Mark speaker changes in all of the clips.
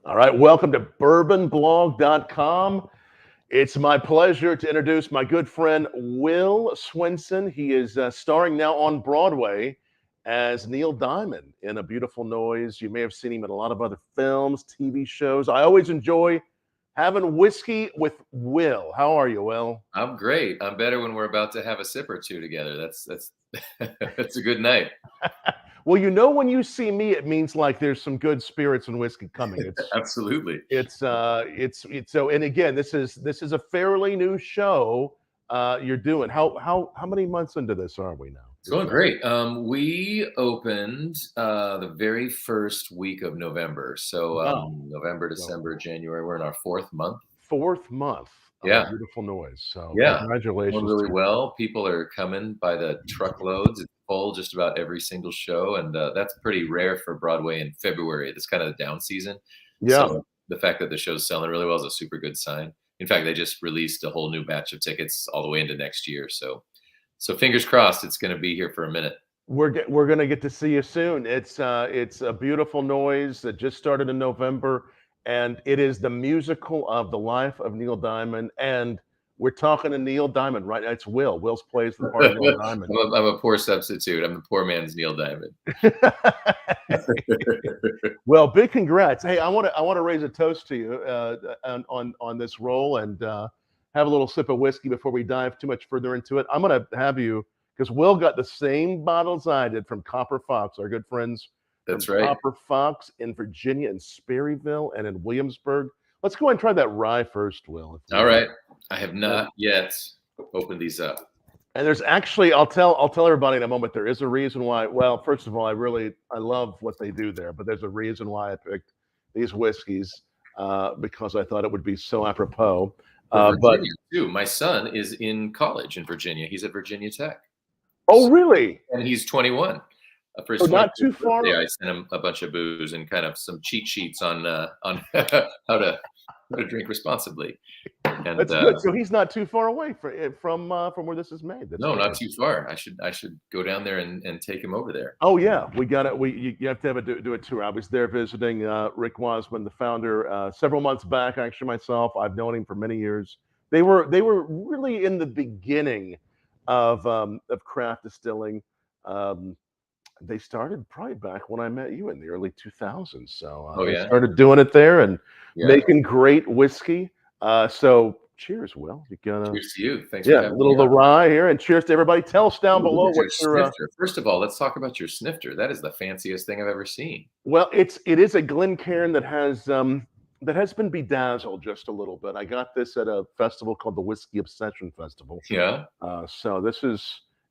Speaker 1: All right, welcome to bourbonblog.com. It's my pleasure to introduce my good friend Will Swenson. He is starring now on Broadway as Neil Diamond in A Beautiful Noise. You may have seen him in a lot of other films, TV shows. I always enjoy having whiskey with Will. How are you, Will?
Speaker 2: I'm great. I'm better when we're about to have a sip or two together. That's that's a good night.
Speaker 1: Well, you know, when you see me, it means like there's some good spirits and whiskey coming.
Speaker 2: Absolutely.
Speaker 1: It's so. And again, this is a fairly new show you're doing. How many months into this are we now?
Speaker 2: It's going great. We opened the very first week of November. So
Speaker 1: Wow.
Speaker 2: November, December, January. We're in our fourth month.
Speaker 1: Fourth month. Of
Speaker 2: Yeah.
Speaker 1: Beautiful Noise. So
Speaker 2: Yeah.
Speaker 1: congratulations.
Speaker 2: Going really
Speaker 1: to you.
Speaker 2: well. People are coming by the truckloads. It's full just about every single show, and that's pretty rare for Broadway in February. It's kind of the down season.
Speaker 1: Yeah.
Speaker 2: So the fact that the show's selling really well is a super good sign. In fact, they just released a whole new batch of tickets all the way into next year. So fingers crossed, it's going to be here for a minute.
Speaker 1: We're gonna get to see you soon. It's A Beautiful Noise that just started in November, and it is the musical of the life of Neil Diamond. And we're talking to Neil Diamond, right? It's Will. Will's plays the part of Neil Diamond.
Speaker 2: I'm a poor substitute. I'm the poor man's Neil Diamond.
Speaker 1: Well, big congrats. Hey, I want to raise a toast to you on this role and have a little sip of whiskey before we dive too much further into it. I'm going to have you, because Will got the same bottles I did from Copper Fox, our good friends.
Speaker 2: That's
Speaker 1: from
Speaker 2: right.
Speaker 1: Copper Fox in Virginia, in Sperryville, and in Williamsburg. Let's go ahead and try that rye first, Will.
Speaker 2: All right. I have not yet opened these up.
Speaker 1: And there's actually, I'll tell everybody in a moment, there is a reason why. Well, first of all, I love what they do there, but there's a reason why I picked these whiskeys because I thought it would be so apropos.
Speaker 2: Virginia, too. My son is in college in Virginia. He's at Virginia Tech.
Speaker 1: Oh, really?
Speaker 2: And he's 21. For his
Speaker 1: not too far.
Speaker 2: I sent him a bunch of booze and kind of some cheat sheets on how to drink responsibly. And
Speaker 1: that's good. So he's not too far away from where this is made. That's
Speaker 2: no,
Speaker 1: great.
Speaker 2: Not too far. I should go down there and take him over there.
Speaker 1: Oh yeah, we got it. You have to do a tour. I was there visiting Rick Wiseman, the founder, several months back. Actually, myself, I've known him for many years. They were really in the beginning of craft distilling. They started probably back when I met you in the early 2000s. So they started doing it there and making great whiskey. So cheers, Will.
Speaker 2: Cheers to you. Thanks.
Speaker 1: Yeah, a little of the rye here, and cheers to everybody. Tell us down below what your
Speaker 2: First of all, let's talk about your snifter. That is the fanciest thing I've ever seen.
Speaker 1: Well, it is a Glencairn that has been bedazzled just a little bit. I got this at a festival called the Whiskey Obsession Festival.
Speaker 2: Yeah.
Speaker 1: So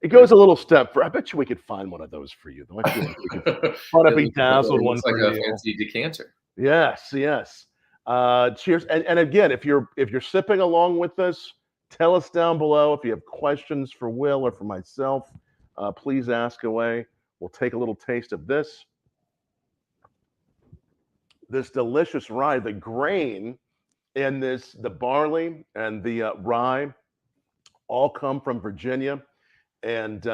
Speaker 1: it goes a little step for. I bet you we could find one of those for you. I feel like we could find a bedazzled one
Speaker 2: like
Speaker 1: for
Speaker 2: a
Speaker 1: you.
Speaker 2: fancy decanter.
Speaker 1: Yes. Cheers. And again, if you're sipping along with us, tell us down below if you have questions for Will or for myself. Please ask away. We'll take a little taste of this delicious rye. The grain in this, the barley and the rye, all come from Virginia. And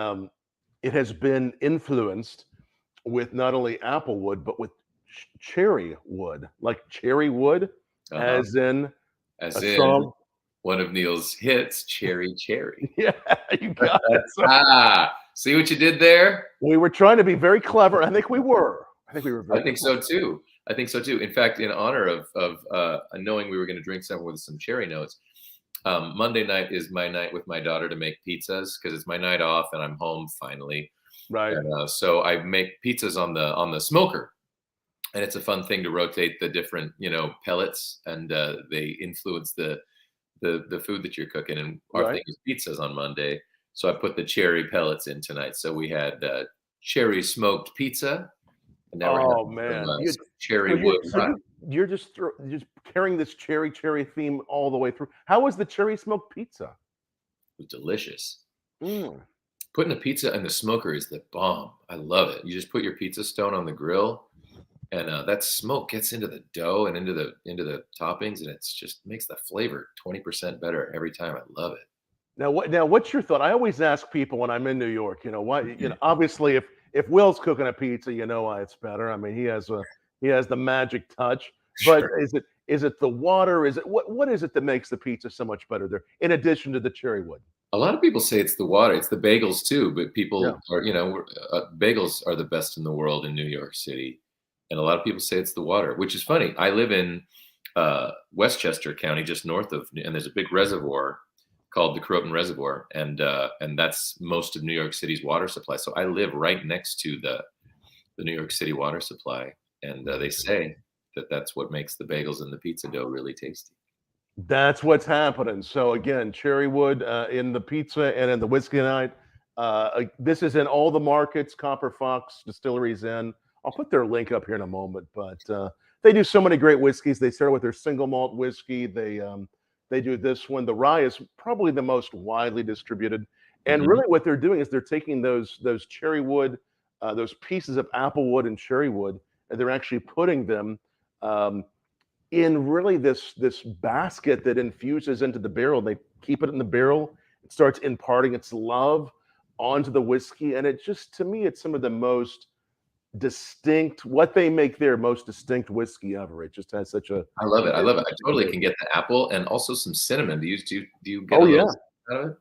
Speaker 1: it has been influenced with not only apple wood, but with cherry wood, like cherry wood, as in
Speaker 2: one of Neil's hits, Cherry Cherry.
Speaker 1: Yeah, you got it.
Speaker 2: See what you did there?
Speaker 1: We were trying to be very clever. I think we were.
Speaker 2: I think so too. In fact, in honor of knowing we were going to drink something with some cherry notes, Monday night is my night with my daughter to make pizzas because it's my night off and I'm home finally.
Speaker 1: Right.
Speaker 2: And, so I make pizzas on the smoker, and it's a fun thing to rotate the different pellets, and they influence the food that you're cooking. And our thing is pizzas on Monday, so I put the cherry pellets in tonight. So we had cherry smoked pizza. And now cherry wood.
Speaker 1: You're just carrying this cherry theme all the way through. How was the cherry smoked pizza?
Speaker 2: It was delicious. Putting a pizza in the smoker is the bomb. I love it. You just put your pizza stone on the grill, and that smoke gets into the dough and into the toppings, and it's just makes the flavor 20% better every time. I love it.
Speaker 1: Now, what's your thought? I always ask people when I'm in New York, obviously if Will's cooking a pizza, you know why it's better. I mean, he has the magic touch. But
Speaker 2: Sure.
Speaker 1: is it the water? Is it what is it that makes the pizza so much better there, in addition to the cherry wood?
Speaker 2: A lot of people say it's the water. It's the bagels too, but
Speaker 1: Yeah.
Speaker 2: people are, bagels are the best in the world in New York City, and a lot of people say it's the water, which is funny. I live in Westchester County, just north of, and there's a big reservoir called the Croton Reservoir, and that's most of New York City's water supply. So I live right next to the New York City water supply, and they say that that's what makes the bagels and the pizza dough really tasty.
Speaker 1: That's what's happening. So again, cherrywood in the pizza and in the whiskey night. This is in all the markets. Copper Fox Distillery's in. I'll put their link up here in a moment. But they do so many great whiskeys. They started with their single malt whiskey. They do this one. The rye is probably the most widely distributed. And
Speaker 2: Hmm.
Speaker 1: really, what they're doing is they're taking those cherrywood, those pieces of apple wood and cherrywood, and they're actually putting them. Um, in really this basket that infuses into the barrel. They keep it in the barrel. It starts imparting its love onto the whiskey, and it just to me, it's some of the most distinct what they make their most distinct whiskey ever. It just has such a
Speaker 2: I love it. I love it. I totally
Speaker 1: flavor.
Speaker 2: can get the apple and also some cinnamon. Do you get
Speaker 1: Oh
Speaker 2: a little
Speaker 1: yeah,
Speaker 2: cinnamon out of it?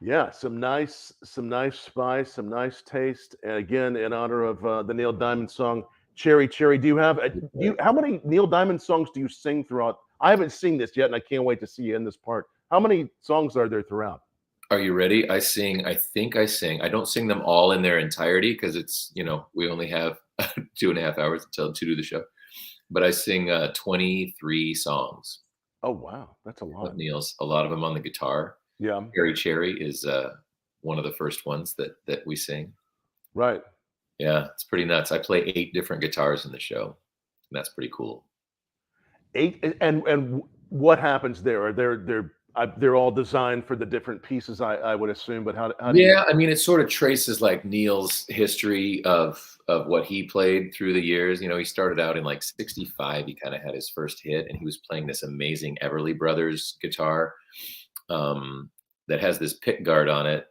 Speaker 1: yeah. Some nice spice, some nice taste. And again, in honor of the Neil Diamond song "Cherry Cherry," do you have? Do you how many Neil Diamond songs do you sing throughout? I haven't seen this yet, and I can't wait to see you in this part. How many songs are there throughout?
Speaker 2: Are you ready? I think I sing. I don't sing them all in their entirety because it's, we only have 2.5 hours until to do the show. But I sing 23 songs
Speaker 1: Oh wow, that's a
Speaker 2: of
Speaker 1: lot.
Speaker 2: Neil's, a lot of them on the guitar.
Speaker 1: Yeah,
Speaker 2: Cherry Cherry is one of the first ones that we sing.
Speaker 1: right.
Speaker 2: Yeah, it's pretty nuts. I play 8 different guitars in the show, and that's pretty cool.
Speaker 1: And what happens there? Are they're all designed for the different pieces, I would assume. But how do you?
Speaker 2: Yeah, I mean, it sort of traces like Neil's history of what he played through the years. He started out in like '65. He kind of had his first hit, and he was playing this amazing Everly Brothers guitar that has this pick guard on it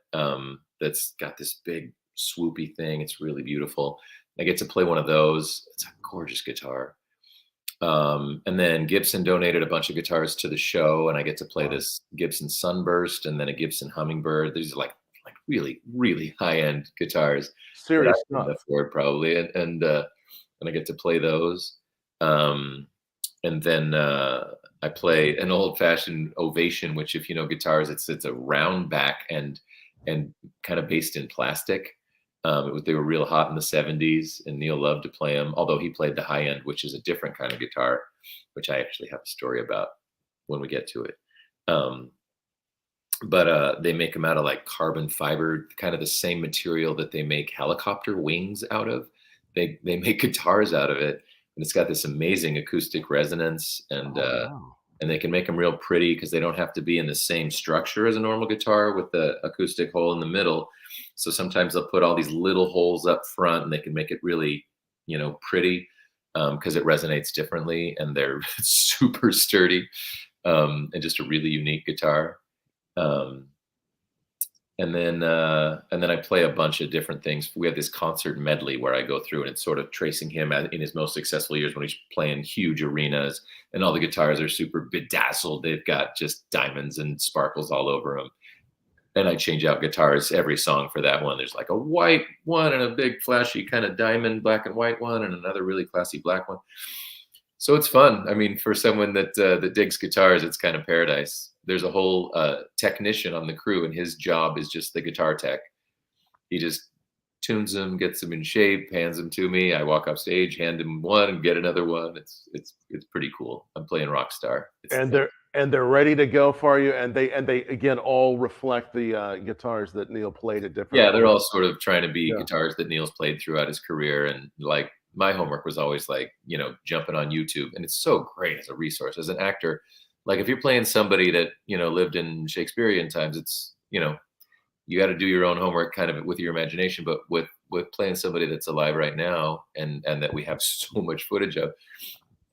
Speaker 2: that's got this big swoopy thing. It's really beautiful. I get to play one of those. It's a gorgeous guitar. And then Gibson donated a bunch of guitars to the show, and I get to play
Speaker 1: Wow,
Speaker 2: this Gibson Sunburst and then a Gibson Hummingbird. These are like really really high end guitars that I
Speaker 1: serious
Speaker 2: couldn't
Speaker 1: stuff.
Speaker 2: afford probably, and I get to play those. And then I play an old fashioned Ovation, which if you know guitars, it's a round back and kind of based in plastic. They were real hot in the '70s, and Neil loved to play them. Although he played the high end, which is a different kind of guitar, which I actually have a story about when we get to it. Um, but they make them out of like carbon fiber, kind of the same material that they make helicopter wings out of. They make guitars out of it, and it's got this amazing acoustic resonance,
Speaker 1: Oh wow.
Speaker 2: and they can make them real pretty because they don't have to be in the same structure as a normal guitar with the acoustic hole in the middle. So sometimes they'll put all these little holes up front, and they can make it really, pretty because it resonates differently, and they're super sturdy and just a really unique guitar. Um, and then I play a bunch of different things. We have this concert medley where I go through, and it's sort of tracing him in his most successful years when he's playing huge arenas, and all the guitars are super bedazzled. They've got just diamonds and sparkles all over them. And I change out guitars every song for that one. There's like a white one and a big flashy kind of diamond black and white one, and another really classy black one. So it's fun. I mean, for someone that digs guitars, it's kind of paradise. There's a whole technician on the crew, and his job is just the guitar tech. He just tunes them, gets them in shape, hands them to me. I walk off stage, hand him one, and get another one. It's pretty cool. I'm playing rock star. It's the
Speaker 1: And
Speaker 2: best.
Speaker 1: they're ready to go for you, and they again all reflect the guitars that Neil played at different
Speaker 2: Yeah, they're
Speaker 1: points.
Speaker 2: all sort of trying to be
Speaker 1: Yeah.
Speaker 2: guitars that Neil's played throughout his career. And like my homework was always like, jumping on YouTube. And it's so great as a resource. As an actor, like if you're playing somebody that, lived in Shakespearean times, it's, you got to do your own homework kind of with your imagination. But with playing somebody that's alive right now and that we have so much footage of,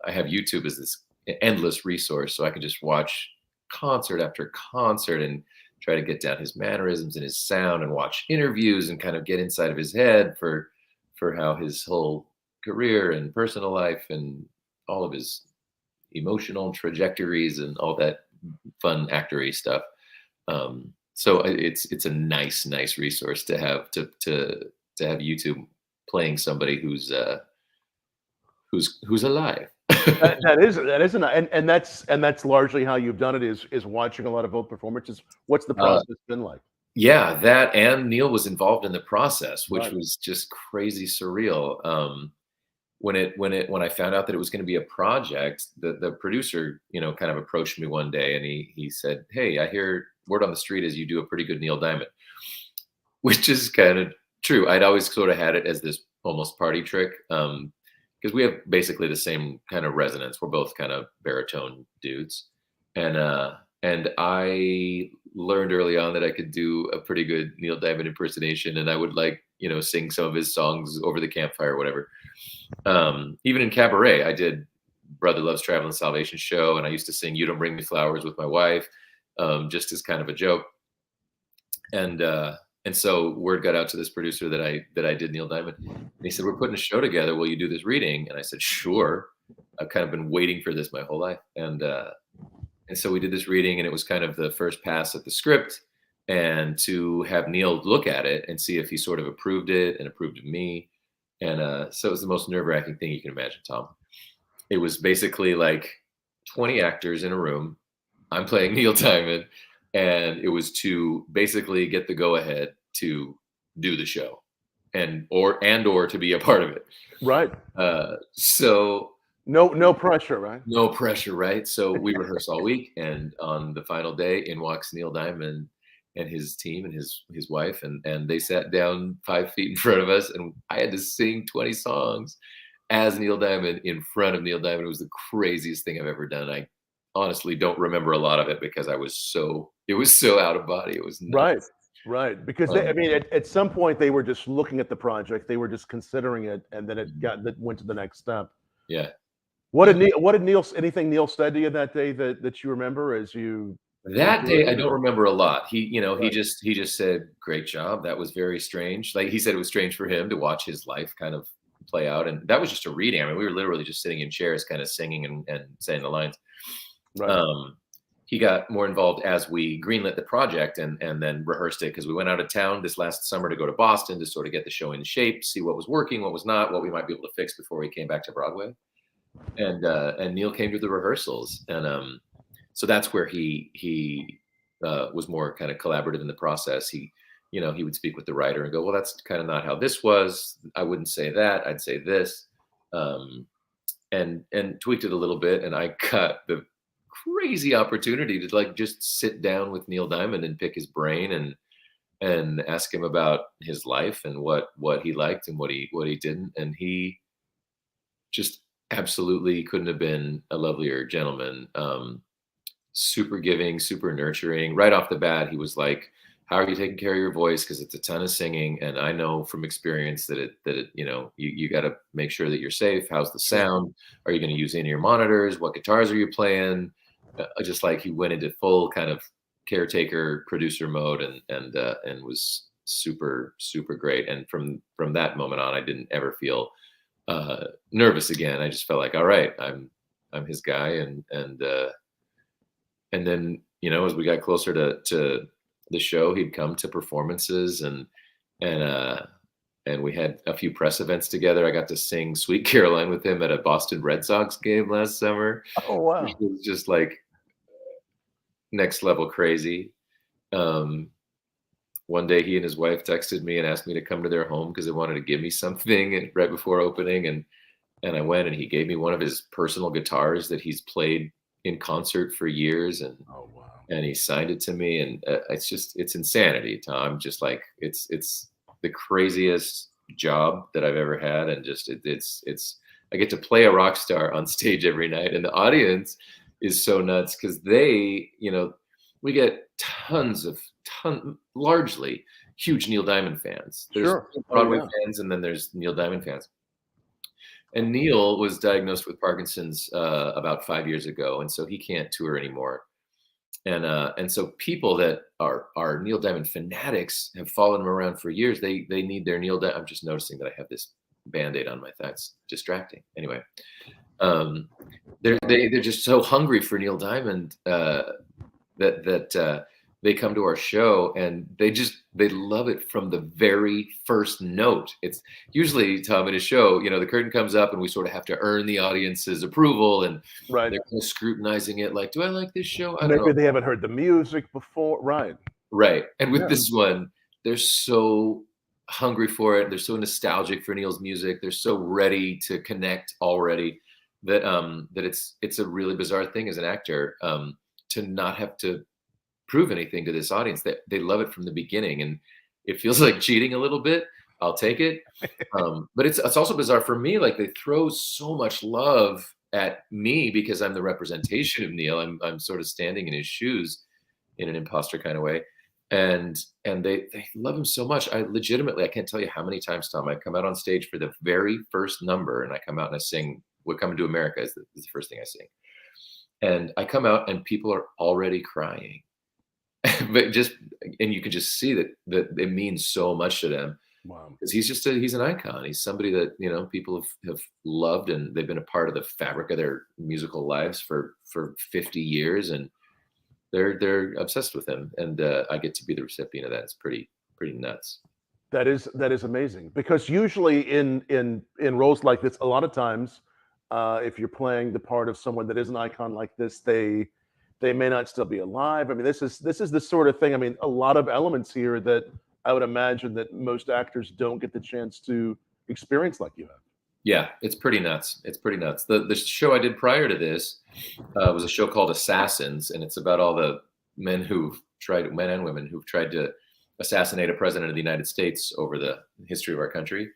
Speaker 2: I have YouTube as this endless resource. So I can just watch concert after concert and try to get down his mannerisms and his sound and watch interviews and kind of get inside of his head for how his whole career and personal life and all of his emotional trajectories and all that fun actory stuff. So it's a nice resource to have have YouTube playing somebody who's alive.
Speaker 1: That is and that's largely how you've done it is watching a lot of old performances. What's the process been like?
Speaker 2: Yeah, that and Neil was involved in the process, which
Speaker 1: Right.
Speaker 2: was just crazy surreal. When I found out that it was going to be a project, the producer, kind of approached me one day and he said, "Hey, I hear word on the street is you do a pretty good Neil Diamond," which is kind of true. I'd always sort of had it as this almost party trick, because we have basically the same kind of resonance. We're both kind of baritone dudes, and I learned early on that I could do a pretty good Neil Diamond impersonation, and I would sing some of his songs over the campfire or whatever. Even in cabaret, I did Brother Loves Traveling Salvation Show, and I used to sing You Don't Bring Me Flowers with my wife, just as kind of a joke. And so word got out to this producer that I did Neil Diamond. And he said, "We're putting a show together. Will you do this reading?" And I said, "Sure." I've kind of been waiting for this my whole life. And so we did this reading, and it was kind of the first pass at the script, and to have Neil look at it and see if he sort of approved it and approved of me. And so it was the most nerve-wracking thing you can imagine, Tom. It was basically like 20 actors in a room. I'm playing Neil Diamond, and it was to basically get the go-ahead to do the show or to be a part of it.
Speaker 1: Right.
Speaker 2: So
Speaker 1: no pressure, right?
Speaker 2: no pressure, right? So we rehearsed all week, and on the final day, in walks Neil Diamond and his team and his wife, and they sat down 5 feet in front of us, and I had to sing 20 songs as Neil Diamond in front of Neil Diamond. It was the craziest thing I've ever done. I honestly don't remember a lot of it because it was so out of body. It was nuts.
Speaker 1: Right. Because at some point they were just looking at the project, they were just considering it, and then that went to the next step.
Speaker 2: Yeah.
Speaker 1: What did Neil anything Neil said to you that day that you remember as you?
Speaker 2: That day, I don't remember a lot. He
Speaker 1: Right.
Speaker 2: he just said, "Great job. That was very strange." Like he said, it was strange for him to watch his life kind of play out, and that was just a reading. I mean, we were literally just sitting in chairs, kind of singing and saying the lines.
Speaker 1: Right.
Speaker 2: He got more involved as we greenlit the project and then rehearsed it, because we went out of town this last summer to go to Boston to sort of get the show in shape, see what was working, what was not, what we might be able to fix before we came back to Broadway. And Neil came to the rehearsals, and so that's where he was more kind of collaborative in the process. He would speak with the writer and go, "Well, that's kind of not how this was. I wouldn't say that. I'd say this," and tweaked it a little bit. And I got the crazy opportunity to just sit down with Neil Diamond and pick his brain and ask him about his life and what he liked and what he didn't. And he just absolutely couldn't have been a lovelier gentleman. Super giving, super nurturing. Right off the bat, he was like, "How are you taking care of your voice? Because it's a ton of singing, and I know from experience that you got to make sure that you're safe. How's the sound? Are you going to use in-ear monitors? What guitars are you playing?" Just like he went into full kind of caretaker producer mode, and was super great. And from that moment on, I didn't ever feel nervous again. I just felt like, all right, I'm his guy, and then as we got closer to the show, he'd come to performances, and we had a few press events together. I got to sing Sweet Caroline with him at a Boston Red Sox game last summer.
Speaker 1: Oh, wow.
Speaker 2: It was just like next level crazy. One day he and his wife texted me and asked me to come to their home because they wanted to give me something right before opening. And I went, and he gave me one of his personal guitars that he's played in concert for years. And
Speaker 1: Oh, wow.
Speaker 2: and he signed it to me. And it's insanity, Tom. Just like it's the craziest job that I've ever had. And just it's I get to play a rock star on stage every night, and the audience is so nuts because we get largely huge Neil Diamond fans. There's
Speaker 1: Sure.
Speaker 2: Broadway fans, and then there's Neil Diamond fans. And Neil was diagnosed with Parkinson's about 5 years ago, and so he can't tour anymore. And so people that are Neil Diamond fanatics have followed him around for years. They need their Neil Diamond. I'm just noticing that I have this Band-Aid on my thigh. It's distracting. Anyway, they're just so hungry for Neil Diamond that they come to our show and they love it from the very first note. It's usually, Tom, at a show, the curtain comes up and we sort of have to earn the audience's approval, and
Speaker 1: Right.
Speaker 2: they're kind of scrutinizing it like, do I like this show? I don't
Speaker 1: Maybe
Speaker 2: know.
Speaker 1: they haven't heard the music before. Right.
Speaker 2: Right. And with
Speaker 1: Yeah.
Speaker 2: this one, they're so hungry for it. They're so nostalgic for Neil's music. They're so ready to connect already that it's a really bizarre thing as an actor, to not have to prove anything to this audience. That they love it from the beginning, and it feels like cheating a little bit. I'll take it. But it's also bizarre for me. Like, they throw so much love at me because I'm the representation of Neil. I'm sort of standing in his shoes in an imposter kind of way. And they love him so much. I can't tell you how many times, Tom, I come out on stage for the very first number, and I come out and I sing "We're Coming to America" is the first thing I sing. And I come out and people are already crying. And you can just see that it means so much to them.
Speaker 1: Wow.
Speaker 2: Because he's an icon. He's somebody that, people have loved, and they've been a part of the fabric of their musical lives for 50 years. And they're obsessed with him, and I get to be the recipient of that. It's pretty nuts.
Speaker 1: That is amazing, because usually in roles like this, a lot of times, if you're playing the part of someone that is an icon like this, they may not still be alive. I mean, this is the sort of thing. I mean, a lot of elements here that I would imagine that most actors don't get the chance to experience like you have.
Speaker 2: Yeah, it's pretty nuts. It's pretty nuts. The show I did prior to this was a show called Assassins, and it's about all the men and women who've tried to assassinate a president of the United States over the history of our country.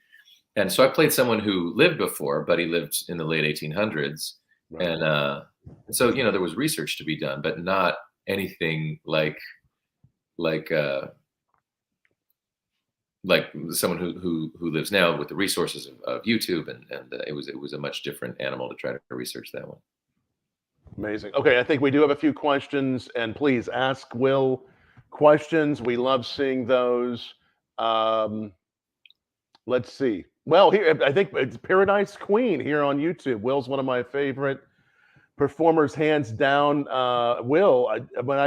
Speaker 2: And so I played someone who lived before, but he lived in the late 1800s. Right. And so, there was research to be done, but not anything like someone who lives now with the resources of YouTube, and it was a much different animal to try to research that one.
Speaker 1: Amazing. Okay, I think we do have a few questions, and please ask Will questions. We love seeing those. Let's see. Well, here I think it's Paradise Queen here on YouTube. Will's one of my favorite performers, hands down. Will, I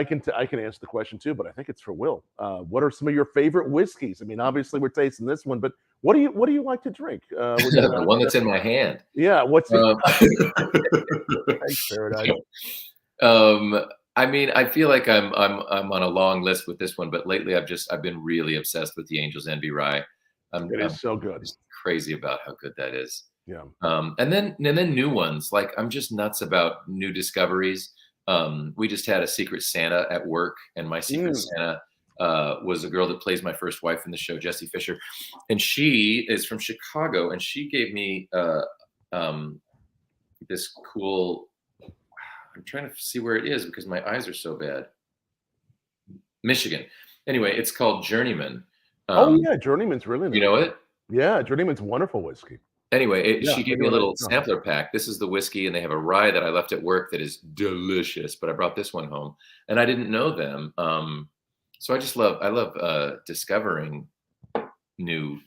Speaker 1: can answer the question too, but I think it's for Will. What are some of your favorite whiskeys? I mean, obviously we're tasting this one, but what do you like to drink?
Speaker 2: The one that's in my hand.
Speaker 1: Yeah. What's Thanks, Paradise.
Speaker 2: I mean, I feel like I'm on a long list with this one, but lately I've been really obsessed with the Angel's Envy Rye.
Speaker 1: It is so good.
Speaker 2: Just crazy about how good that is.
Speaker 1: Yeah.
Speaker 2: And then new ones. Like, I'm just nuts about new discoveries. We just had a Secret Santa at work, and my Secret Santa was a girl that plays my first wife in the show, Jessie Fisher, and she is from Chicago, and she gave me this cool. I'm trying to see where it is because my eyes are so bad. Michigan. Anyway, it's called Journeyman.
Speaker 1: Oh yeah, Journeyman's really nice.
Speaker 2: You know it?
Speaker 1: Yeah, Journeyman's wonderful whiskey.
Speaker 2: Anyway, she gave me a little sampler pack. This is the whiskey, and they have a rye that I left at work that is delicious, but I brought this one home, and I didn't know them. So I love discovering new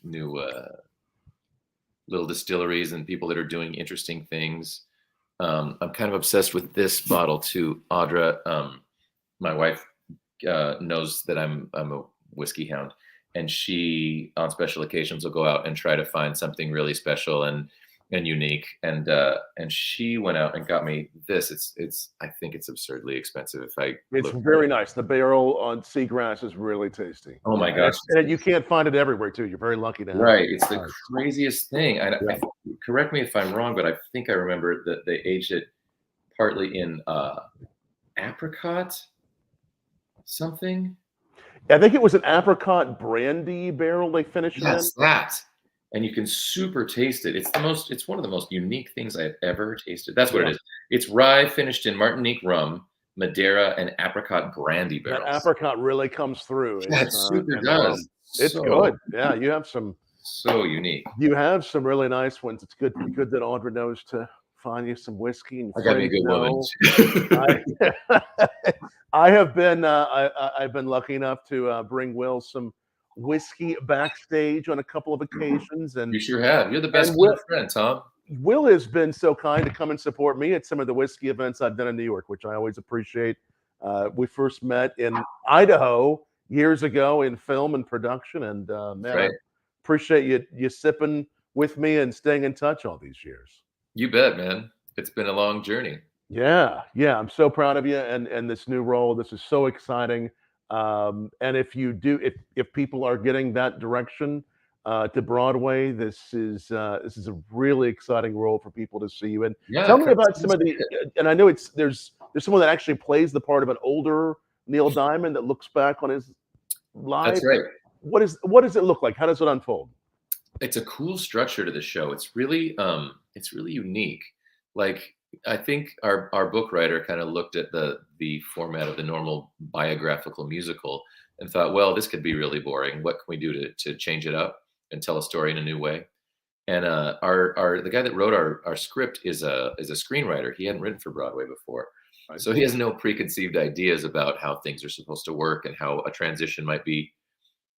Speaker 2: little distilleries and people that are doing interesting things. I'm kind of obsessed with this bottle too. Audra, my wife, knows that I'm a whiskey hound, and she, on special occasions, will go out and try to find something really special and unique. And she went out and got me this. I think it's absurdly expensive.
Speaker 1: It's very nice. The barrel on Seagrass is really tasty.
Speaker 2: Oh my gosh!
Speaker 1: And you can't find it everywhere too. You're very lucky to have
Speaker 2: Right.
Speaker 1: it.
Speaker 2: It's the craziest thing. Correct me if I'm wrong, but I think I remember that they aged it partly in apricot something.
Speaker 1: I think it was an apricot brandy barrel they finished
Speaker 2: Yes,
Speaker 1: in.
Speaker 2: that. And you can super taste it. It's one of the most unique things I've ever tasted. That's what it is. It's rye finished in Martinique rum, Madeira, and apricot brandy barrels.
Speaker 1: That apricot really comes through.
Speaker 2: That super does.
Speaker 1: It's good. Yeah, you have some
Speaker 2: so unique.
Speaker 1: You have some really nice ones. It's good that Audra knows to find you some whiskey. And
Speaker 2: I got me a good woman.
Speaker 1: I've been lucky enough to bring Will some whiskey backstage on a couple of occasions, and
Speaker 2: you sure have. You're the best friend, Tom.
Speaker 1: Will has been so kind to come and support me at some of the whiskey events I've done in New York, which I always appreciate. We first met in Idaho years ago in film and production, and man, I appreciate you sipping with me and staying in touch all these years.
Speaker 2: You bet, man. It's been a long journey.
Speaker 1: Yeah, yeah, I'm so proud of you and this new role. This is so exciting. And if people are getting that direction to Broadway, this is a really exciting role for people to see you. And tell me about some of the. And I know there's someone that actually plays the part of an older Neil Diamond that looks back on his life.
Speaker 2: That's right.
Speaker 1: What does it look like? How does it unfold?
Speaker 2: It's a cool structure to the show. It's really unique. Like, I think our book writer kind of looked at the format of the normal biographical musical and thought, well, this could be really boring. What can we do to change it up and tell a story in a new way? And the guy that wrote our script is a screenwriter. He hadn't written for Broadway before, so he has no preconceived ideas about how things are supposed to work and how a transition might be.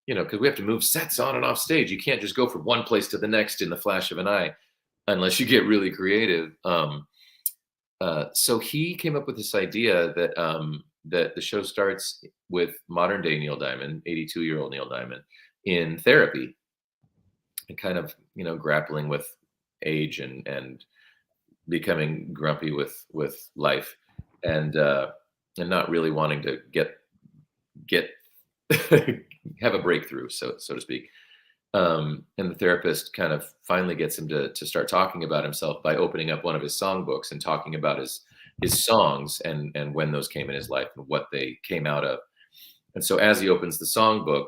Speaker 2: Because we have to move sets on and off stage. You can't just go from one place to the next in the flash of an eye, unless you get really creative. So he came up with this idea that that the show starts with modern day Neil Diamond, 82-year-old Neil Diamond, in therapy, and kind of grappling with age and becoming grumpy with life, and not really wanting to get have a breakthrough, so to speak. And the therapist kind of finally gets him to start talking about himself by opening up one of his songbooks and talking about his songs and when those came in his life and what they came out of. And so as he opens the songbook,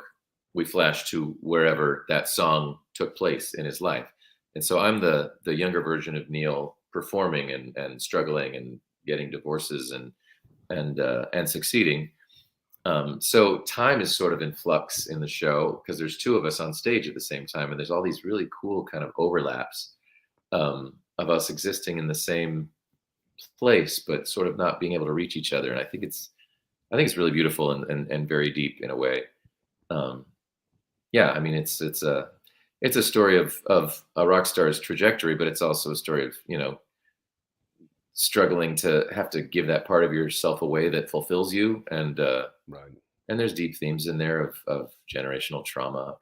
Speaker 2: we flash to wherever that song took place in his life. And so I'm the younger version of Neil, performing and struggling and getting divorces and succeeding. So time is sort of in flux in the show because there's two of us on stage at the same time, and there's all these really cool kind of overlaps of us existing in the same place, but sort of not being able to reach each other. And I think it's really beautiful and very deep in a way. Yeah, I mean, it's a story of a rock star's trajectory, but it's also a story of struggling to have to give that part of yourself away that fulfills you, and there's deep themes in there of generational trauma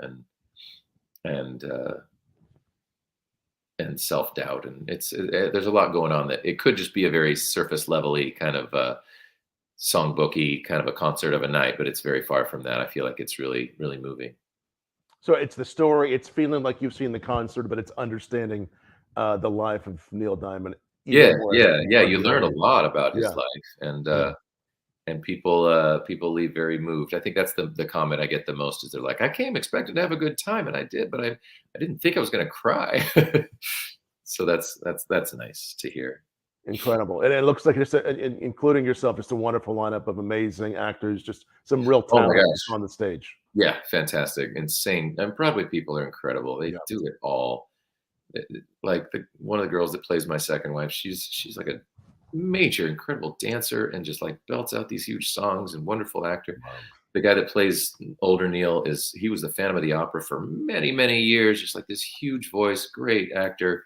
Speaker 2: and self-doubt, and there's a lot going on that it could just be a very surface level-y kind of songbooky kind of a concert of a night, but it's very far from that. I feel like it's really, really moving.
Speaker 1: So it's the story, it's feeling like you've seen the concert, but it's understanding the life of Neil Diamond.
Speaker 2: Yeah. You learn a lot about his life, and people leave very moved. I think that's the comment I get the most, is they're like, I came expecting to have a good time, and I did, but I didn't think I was going to cry. So that's nice to hear.
Speaker 1: Incredible. And it looks like it's including yourself, just a wonderful lineup of amazing actors, just some real talent on the stage.
Speaker 2: Yeah, fantastic, insane. And Broadway people are incredible. They do it all. Like one of the girls that plays my second wife, she's like a major incredible dancer and just like belts out these huge songs, and wonderful actor. Wow. The guy that plays older Neil he was the Phantom of the Opera for many, many years, just like this huge voice, great actor.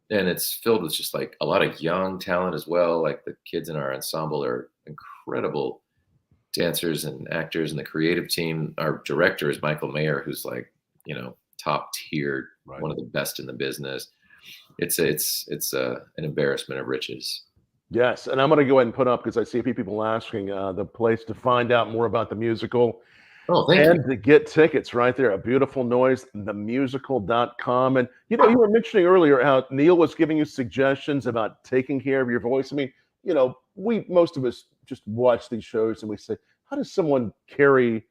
Speaker 2: And it's filled with just like a lot of young talent as well. Like the kids in our ensemble are incredible dancers and actors, and the creative team, our director is Michael Mayer, who's like, top tier, one of the best in the business. It's an embarrassment of riches.
Speaker 1: Yes, and I'm going to go ahead and put up, because I see a few people asking, the place to find out more about the musical.
Speaker 2: Oh, thank you.
Speaker 1: And to get tickets right there, A Beautiful Noise, themusical.com. And you were mentioning earlier how Neil was giving you suggestions about taking care of your voice. I mean, most of us just watch these shows and we say, how does someone carry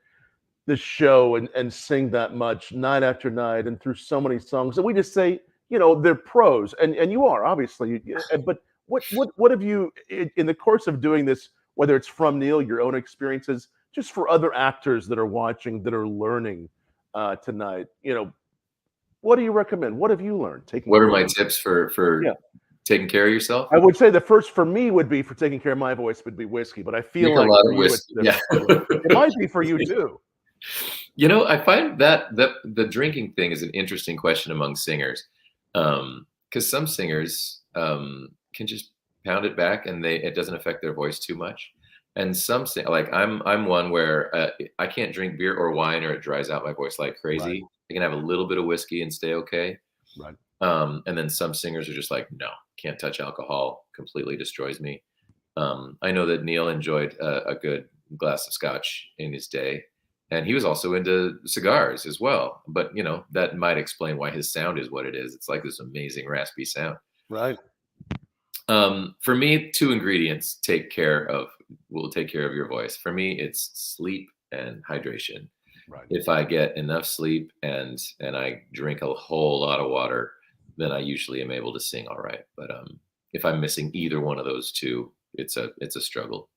Speaker 1: this show and sing that much night after night and through so many songs? And we just say, they're pros, and you are, obviously. But what have you, in the course of doing this, whether it's from Neil, your own experiences, just for other actors that are watching, that are learning tonight, what do you recommend? What have you learned?
Speaker 2: What are my tips for taking care of yourself?
Speaker 1: I would say the first for me would be, for taking care of my voice, would be whiskey, but I feel like
Speaker 2: a lot of whiskey.
Speaker 1: It might be for you too.
Speaker 2: I find that the drinking thing is an interesting question among singers, because some singers can just pound it back, and it doesn't affect their voice too much. And like I'm one where I can't drink beer or wine, or it dries out my voice like
Speaker 1: Right.
Speaker 2: crazy. I can have a little bit of whiskey and stay okay.
Speaker 1: Right.
Speaker 2: And then some singers are just like, no, can't touch alcohol, completely destroys me. I know that Neil enjoyed a good glass of scotch in his day, and he was also into cigars as well. But that might explain why his sound is what it is. It's like this amazing raspy sound.
Speaker 1: Right.
Speaker 2: For me, two ingredients will take care of your voice. For me, it's sleep and hydration.
Speaker 1: Right.
Speaker 2: If I get enough sleep and I drink a whole lot of water, then I usually am able to sing all right. But if I'm missing either one of those two, it's a struggle.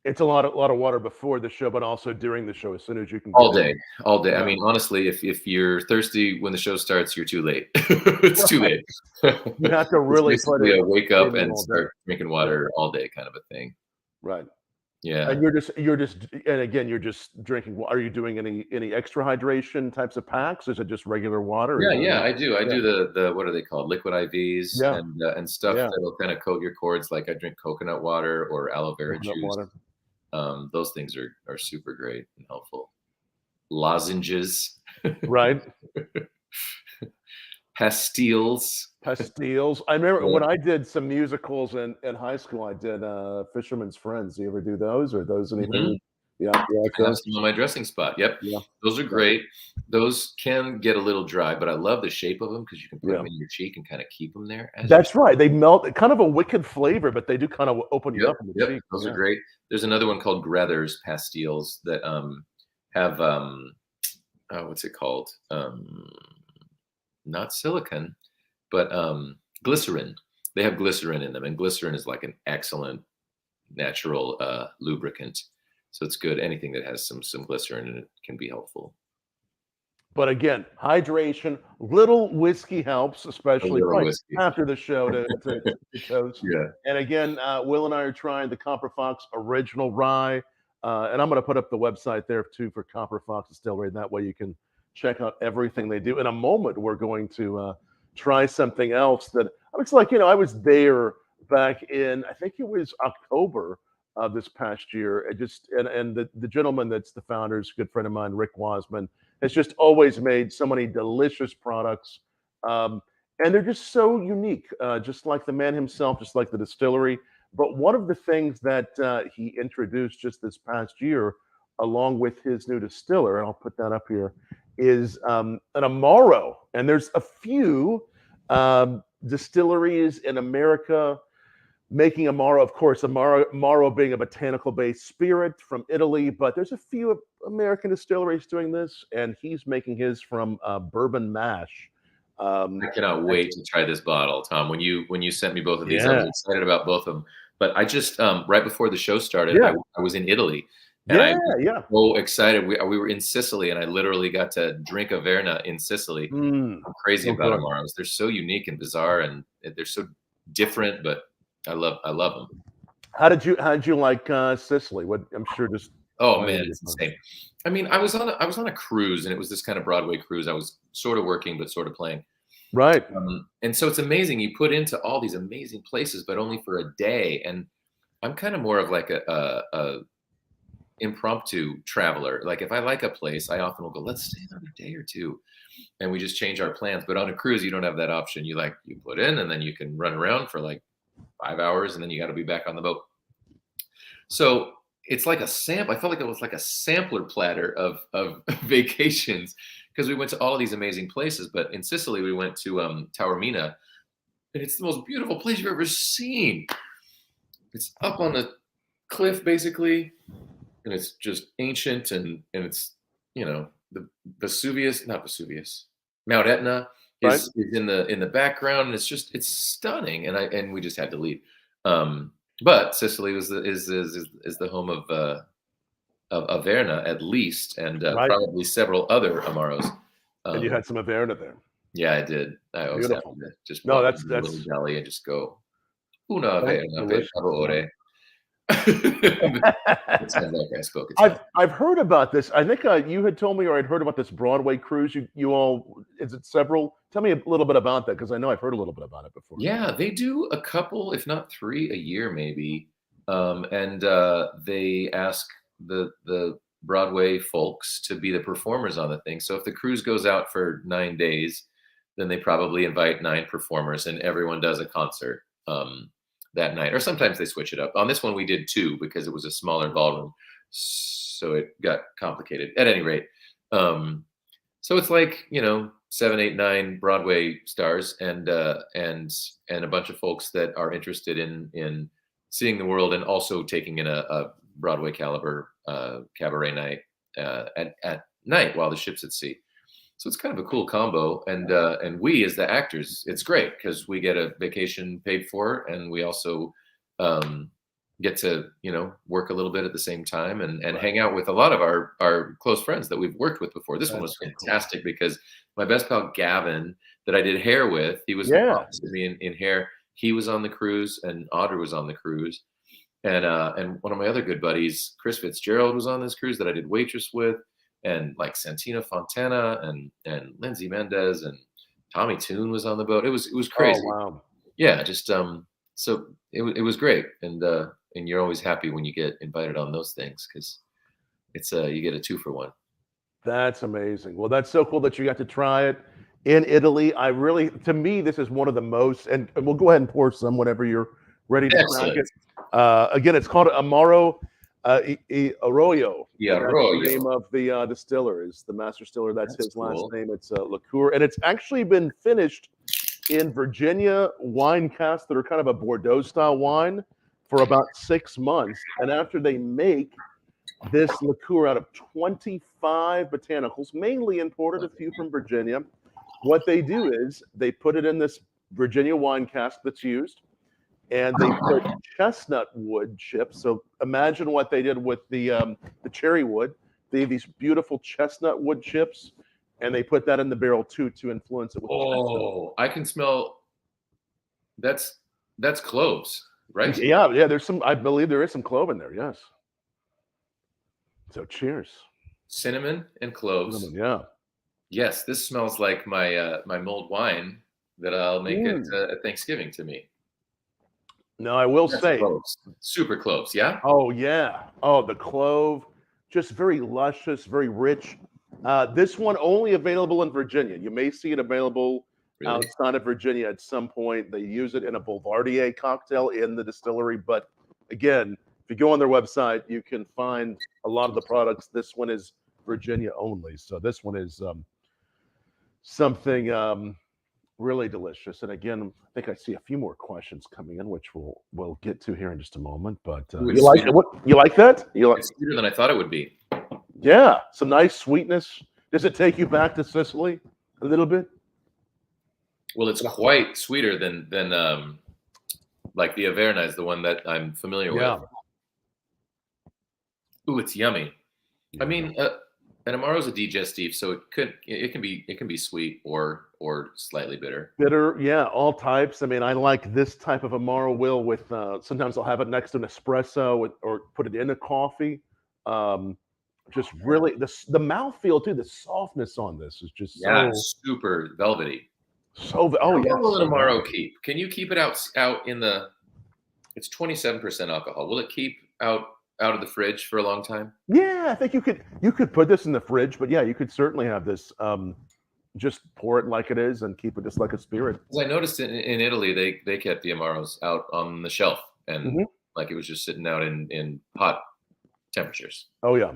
Speaker 1: It's a lot of water before the show, but also during the show. As soon as you can,
Speaker 2: All day.
Speaker 1: Yeah.
Speaker 2: I mean, honestly, if you're thirsty when the show starts, you're too late. It's too late.
Speaker 1: You have to really put it.
Speaker 2: Wake up
Speaker 1: in
Speaker 2: and
Speaker 1: all
Speaker 2: start
Speaker 1: day.
Speaker 2: drinking water all day, kind of a thing.
Speaker 1: Right.
Speaker 2: Yeah.
Speaker 1: And and again, you're just drinking. Are you doing any extra hydration types of packs? Is it just regular water?
Speaker 2: Yeah, I do. I do the what are they called? Liquid IVs
Speaker 1: Yeah.
Speaker 2: and stuff
Speaker 1: Yeah.
Speaker 2: that'll kind of coat your cords. Like I drink coconut water or aloe vera
Speaker 1: Coconut
Speaker 2: juice.
Speaker 1: water.
Speaker 2: Those things are super great and helpful. Lozenges,
Speaker 1: Right.
Speaker 2: pastilles.
Speaker 1: I remember when I did some musicals in high school, I did Fisherman's Friends. Do you ever do those, or those anything? Yeah,
Speaker 2: I have some on my dressing spot. Yep.
Speaker 1: Yeah.
Speaker 2: Those are great. Those can get a little dry, but I love the shape of them because you can put them in your cheek and kind of keep them there.
Speaker 1: That's right. They melt. Kind of a wicked flavor, but they do kind of open you up in the cheek.
Speaker 2: Those are great. There's another one called Grethers pastilles that have what's it called? Not silicone, but glycerin. They have glycerin in them, and glycerin is like an excellent natural lubricant. So it's good. Anything that has some glycerin in it can be helpful.
Speaker 1: But again, hydration, little whiskey helps, especially after the show to toast.
Speaker 2: Yeah.
Speaker 1: And again, Will and I are trying the Copper Fox Original Rye. And I'm going to put up the website there too for Copper Fox Distillery. And that way you can check out everything they do. In a moment, we're going to try something else that it's like, I was there back in, I think it was October this past year. And the gentleman that's the founder's good friend of mine, Rick Wiseman, has just always made so many delicious products. And they're just so unique, just like the man himself, just like the distillery. But one of the things that he introduced just this past year, along with his new distiller, and I'll put that up here, is an Amaro. And there's a few distilleries in America making Amaro. Of course, Amaro being a botanical-based spirit from Italy, but there's a few American distilleries doing this, and he's making his from bourbon mash.
Speaker 2: I cannot wait to try this bottle, Tom. When you sent me both of these, I was excited about both of them. But I just right before the show started, I was in Italy. And I was so excited. We were in Sicily, and I literally got to drink a Verna in Sicily. I'm crazy about Amaros. They're so unique and bizarre, and they're so different, but I love them.
Speaker 1: How did you like Sicily? What I'm sure just
Speaker 2: man, it's insane. I mean, I was on a cruise, and it was this kind of Broadway cruise. I was sort of working, but sort of playing.
Speaker 1: Right.
Speaker 2: And so it's amazing. You put into all these amazing places, but only for a day. And I'm kind of more of like a impromptu traveler. Like if I like a place, I often will go, let's stay another day or two. And we just change our plans. But on a cruise, you don't have that option. You put in, and then you can run around for like 5 hours, and then you got to be back on the boat. So it's like a sample. I felt like it was like a sampler platter of vacations, because we went to all of these amazing places. But in Sicily, we went to Taormina, and it's the most beautiful place you've ever seen. It's up on the cliff, basically, and it's just ancient, and it's, the Mount Etna is in the background, and it's stunning, and we just had to leave. But Sicily is the home of Averna, at least, and probably several other Amaros.
Speaker 1: And you had some Averna there.
Speaker 2: Yeah, I did. I always have to just
Speaker 1: that's
Speaker 2: belly and just go una Averna per favore. It sounds like I spoke Italian.
Speaker 1: I've heard about this. I think you had told me, or I'd heard about this Broadway cruise. You all, is it several? Tell me a little bit about that, because I know I've heard a little bit about it before.
Speaker 2: Yeah, they do a couple, if not 3 a year, maybe. And they ask the Broadway folks to be the performers on the thing. So if the cruise goes out for 9 days, then they probably invite 9 performers, and everyone does a concert that night. Or sometimes they switch it up. On this one, we did 2 because it was a smaller ballroom, so it got complicated. At any rate, so it's like 7, 8, 9 Broadway stars and a bunch of folks that are interested in seeing the world and also taking in a Broadway caliber cabaret night at night while the ship's at sea. So it's kind of a cool combo, and we as the actors, it's great because we get a vacation paid for, and we also get to work a little bit at the same time and hang out with a lot of our close friends that we've worked with before. This one was fantastic because my best pal Gavin, that I did hair with, he was opposite me in hair. He was on the cruise, and Audrey was on the cruise, and one of my other good buddies, Chris Fitzgerald, was on this cruise that I did waitress with. And like Santino Fontana and Lindsay Mendez and Tommy Toon was on the boat. It was crazy.
Speaker 1: Oh, wow.
Speaker 2: Yeah, just so it was great. And you're always happy when you get invited on those things because it's you get a 2-for-1.
Speaker 1: That's amazing. Well, that's so cool that you got to try it in Italy. To me, this is one of the most, and we'll go ahead and pour some whenever you're ready to crack it. Again, it's called Amaro. Arroyo.
Speaker 2: Yeah,
Speaker 1: That's
Speaker 2: Arroyo.
Speaker 1: the name of the distiller, is the master distiller. That's his last name. It's a liqueur, and it's actually been finished in Virginia wine casks that are kind of a Bordeaux style wine for about 6 months. And after they make this liqueur out of 25 botanicals, mainly imported, a few from Virginia, what they do is they put it in this Virginia wine cask that's used, and they put chestnut wood chips. So imagine what they did with the cherry wood. They have these beautiful chestnut wood chips, and they put that in the barrel too to influence it with chestnut.
Speaker 2: I can smell. That's cloves, right?
Speaker 1: Yeah. There's some. I believe there is some clove in there. Yes. So cheers.
Speaker 2: Cinnamon and cloves.
Speaker 1: Cinnamon, yeah.
Speaker 2: Yes, this smells like my my mulled wine that I'll make at Thanksgiving to me.
Speaker 1: No, I will say,
Speaker 2: cloves. Super cloves, yeah?
Speaker 1: Oh, yeah. Oh, the clove, just very luscious, very rich. This one only available in Virginia. You may see it available outside of Virginia at some point. They use it in a Boulevardier cocktail in the distillery. But again, if you go on their website, you can find a lot of the products. This one is Virginia only. So this one is something really delicious. And again, I think I see a few more questions coming in, which we'll get to here in just a moment. But you like it? What you like that? You like?
Speaker 2: It's sweeter than I thought it would be.
Speaker 1: Yeah, some nice sweetness. Does it take you back to Sicily a little bit?
Speaker 2: Well, it's quite sweeter than like the Averna is the one that I'm familiar with. Ooh, it's yummy. Yeah. I mean, an Amaro is a digestif, so it can be sweet or slightly bitter.
Speaker 1: Bitter, yeah, all types. I mean, I like this type of Amaro, Will, with sometimes I'll have it next to an espresso or put it in a coffee. Just really the mouthfeel too, the softness on this is just
Speaker 2: super velvety.
Speaker 1: So
Speaker 2: How long will an Amaro keep? Can you keep it out in the? It's 27% alcohol. Will it keep out of the fridge for a long time?
Speaker 1: Yeah, I think you could put this in the fridge, but yeah, you could certainly have this. Just pour it like it is and keep it just like a spirit.
Speaker 2: As I noticed in Italy, they kept the Amaros out on the shelf and like it was just sitting out in hot temperatures.
Speaker 1: Oh yeah,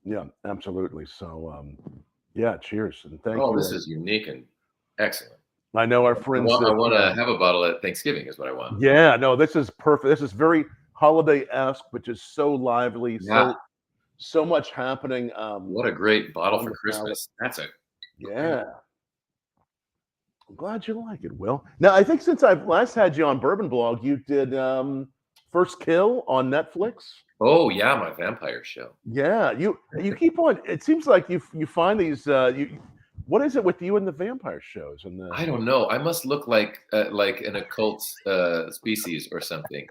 Speaker 1: yeah, absolutely. So yeah, cheers and thank you.
Speaker 2: Oh, this is unique and excellent.
Speaker 1: I know our friends.
Speaker 2: I want to have a bottle at Thanksgiving. Is what I want.
Speaker 1: Yeah, no, this is perfect. This is very holiday-esque, but just so lively. So much happening.
Speaker 2: What a great bottle for Christmas. That's it.
Speaker 1: Yeah. I'm glad you like it, Will. Now, I think since I've last had you on Bourbon Blog, you did First Kill on Netflix.
Speaker 2: Oh yeah, my vampire show.
Speaker 1: Yeah, you keep on. It seems like you find these What is it with you and the vampire shows and the?
Speaker 2: I don't know. I must look like an occult species or something,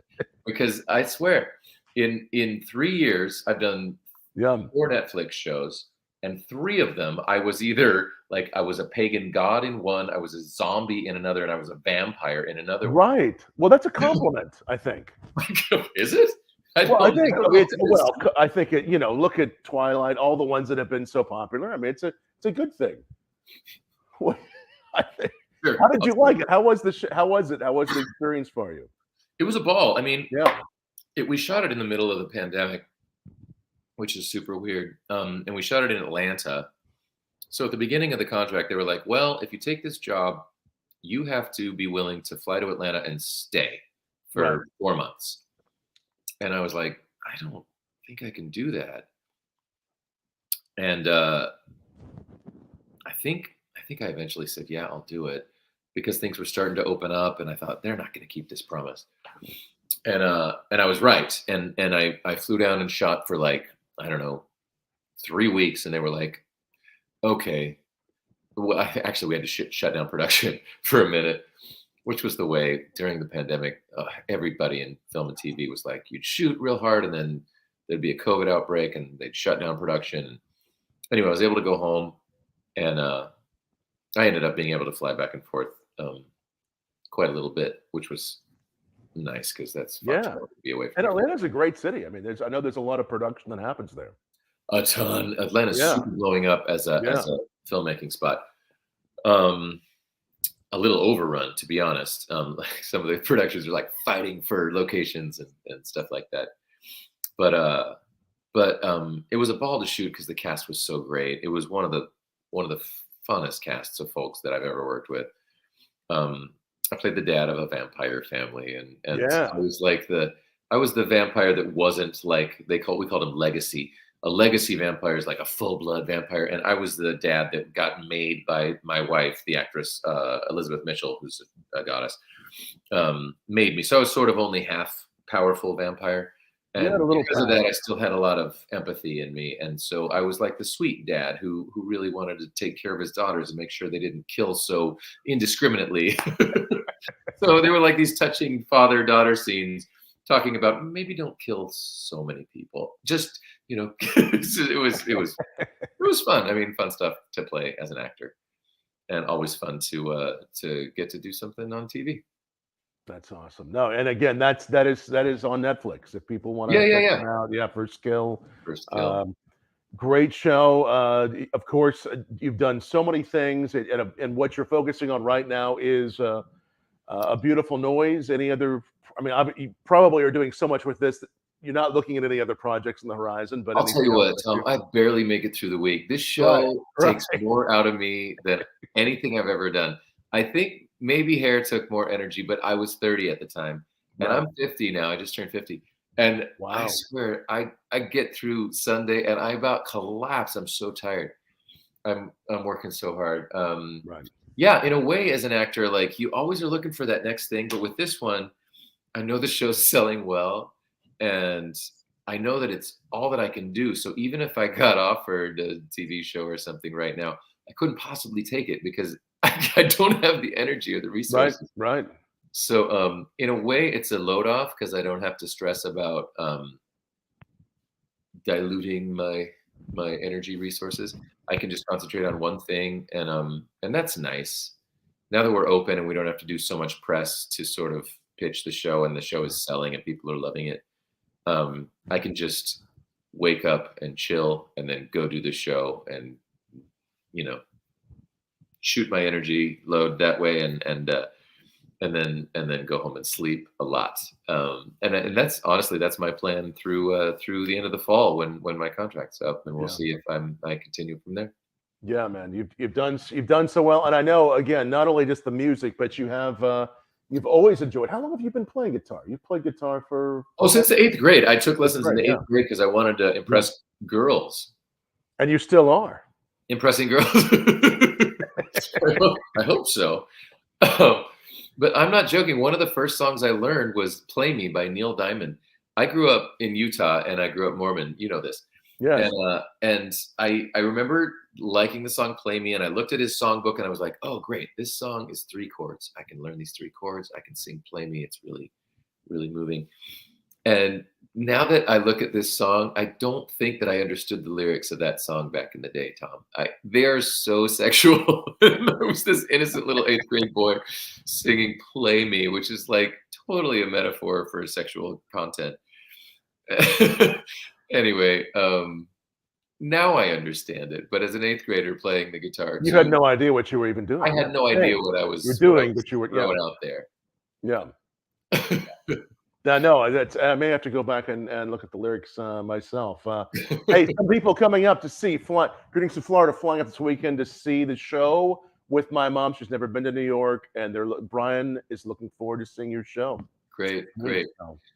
Speaker 2: because I swear, in 3 years I've done
Speaker 1: Yeah.
Speaker 2: 4 Netflix shows, and 3 of them I was either like I was a pagan god in one, I was a zombie in another, and I was a vampire in another one.
Speaker 1: Right. Well, that's a compliment, I think.
Speaker 2: Is it?
Speaker 1: Well, I
Speaker 2: I
Speaker 1: think
Speaker 2: don't know if
Speaker 1: it's
Speaker 2: it is.
Speaker 1: I think it. Look at Twilight, all the ones that have been so popular. I mean, it's a good thing. What- I think.
Speaker 2: Sure.
Speaker 1: How did you like it? How was how was it? How was the experience for you?
Speaker 2: It was a ball. I mean,
Speaker 1: Yeah.
Speaker 2: we shot it in the middle of the pandemic, which is super weird. And we shot it in Atlanta. So at the beginning of the contract, they were like, "Well, if you take this job, you have to be willing to fly to Atlanta and stay for
Speaker 1: Right.
Speaker 2: 4 months." And I was like, "I don't think I can do that." And I think I eventually said, "Yeah, I'll do it," because things were starting to open up, and I thought they're not going to keep this promise. And I was right. And I flew down and shot for like, I don't know, 3 weeks, and they were like, "Okay." Well, actually, we had to shut down production for a minute, which was the way during the pandemic. Everybody in film and TV was like, you'd shoot real hard, and then there'd be a COVID outbreak, and they'd shut down production. Anyway, I was able to go home, and I ended up being able to fly back and forth quite a little bit, which was nice because that's fun
Speaker 1: Yeah.
Speaker 2: to be away
Speaker 1: And
Speaker 2: from.
Speaker 1: Atlanta's a great city. I mean, I know there's a lot of production that happens there.
Speaker 2: A ton. Atlanta's
Speaker 1: Yeah.
Speaker 2: super blowing up as a
Speaker 1: Yeah.
Speaker 2: filmmaking spot. A little overrun, to be honest. Like some of the productions are like fighting for locations and stuff like that. But it was a ball to shoot because the cast was so great. It was one of the funnest casts of folks that I've ever worked with. I played the dad of a vampire family, and
Speaker 1: Yeah.
Speaker 2: I was like I was the vampire that wasn't like we called him legacy. A legacy vampire is like a full blood vampire, and I was the dad that got made by my wife, the actress Elizabeth Mitchell, who's a goddess, made me. So I was sort of only half powerful vampire,
Speaker 1: You had
Speaker 2: and
Speaker 1: a little
Speaker 2: because of
Speaker 1: power.
Speaker 2: that, I still had a lot of empathy in me, and so I was like the sweet dad who really wanted to take care of his daughters and make sure they didn't kill so indiscriminately. So they were like these touching father-daughter scenes talking about maybe don't kill so many people. Just, it was fun. I mean, fun stuff to play as an actor, and always fun to get to do something on TV.
Speaker 1: That's awesome. No, and again, that is on Netflix if people want to
Speaker 2: Yeah, yeah,
Speaker 1: check
Speaker 2: yeah.
Speaker 1: them out. Yeah, for skill.
Speaker 2: First kill.
Speaker 1: Great show. Of course, you've done so many things, and what you're focusing on right now is a beautiful noise. Any other? I mean, you probably are doing so much with this that you're not looking at any other projects on the horizon. But
Speaker 2: I'll tell
Speaker 1: anything
Speaker 2: you
Speaker 1: else
Speaker 2: what,
Speaker 1: that
Speaker 2: Tom, I barely make it through the week. This
Speaker 1: Right,
Speaker 2: show
Speaker 1: right.
Speaker 2: takes more out of me than anything I've ever done. I think maybe hair took more energy, but I was 30 at the time, and
Speaker 1: Right.
Speaker 2: I'm 50 now. I just turned 50. And I
Speaker 1: Wow.
Speaker 2: swear, I get through Sunday and I about collapse. I'm so tired. I'm working so hard.
Speaker 1: Right.
Speaker 2: Yeah, in a way, as an actor, like you always are looking for that next thing. But with this one, I know the show's selling well, and I know that it's all that I can do. So even if I got offered a TV show or something right now, I couldn't possibly take it because I don't have the energy or the
Speaker 1: Right.
Speaker 2: resources.
Speaker 1: Right.
Speaker 2: So in a way, it's a load off because I don't have to stress about diluting my energy resources. I can just concentrate on one thing, and that's nice. Now that we're open and we don't have to do so much press to sort of pitch the show, and the show is selling and people are loving it, I can just wake up and chill and then go do the show and shoot my energy load that way, and then go home and sleep a lot. And that's honestly that's my plan through the end of the fall when my contract's up, and we'll
Speaker 1: Yeah.
Speaker 2: see if I continue from there.
Speaker 1: Yeah, man, you've done so well, and I know again, not only just the music, but you've always enjoyed. How long have you been playing guitar? You've played guitar for
Speaker 2: Oh, since the 8th grade, I took lessons in
Speaker 1: right,
Speaker 2: the
Speaker 1: yeah,
Speaker 2: 8th grade because I wanted to impress girls.
Speaker 1: and you still are.
Speaker 2: Impressing girls. I hope so. But I'm not joking. One of the first songs I learned was "Play Me" by Neil Diamond. I grew up in Utah and I grew up Mormon. You know this.
Speaker 1: Yes.
Speaker 2: And I remember liking the song "Play Me," and I looked at his songbook, and I was like, "Oh, great! This song is 3 chords. I can learn these 3 chords. I can sing "Play Me." It's really, really moving. And now that I look at this song, I don't think that I understood the lyrics of that song back in the day, Tom. They are so sexual. There was this innocent little 8th grade boy singing "Play Me," which is like totally a metaphor for sexual content. Anyway, now I understand it, but as an 8th grader playing the guitar
Speaker 1: You
Speaker 2: too,
Speaker 1: had no idea what you were even doing.
Speaker 2: I had no idea what I was
Speaker 1: doing, but you were
Speaker 2: throwing out there.
Speaker 1: Yeah. No, I may have to go back and look at the lyrics myself. Hey, some people coming up to see greetings to Florida, flying up this weekend to see the show with my mom. She's never been to New York, and Brian is looking forward to seeing your show.
Speaker 2: Great.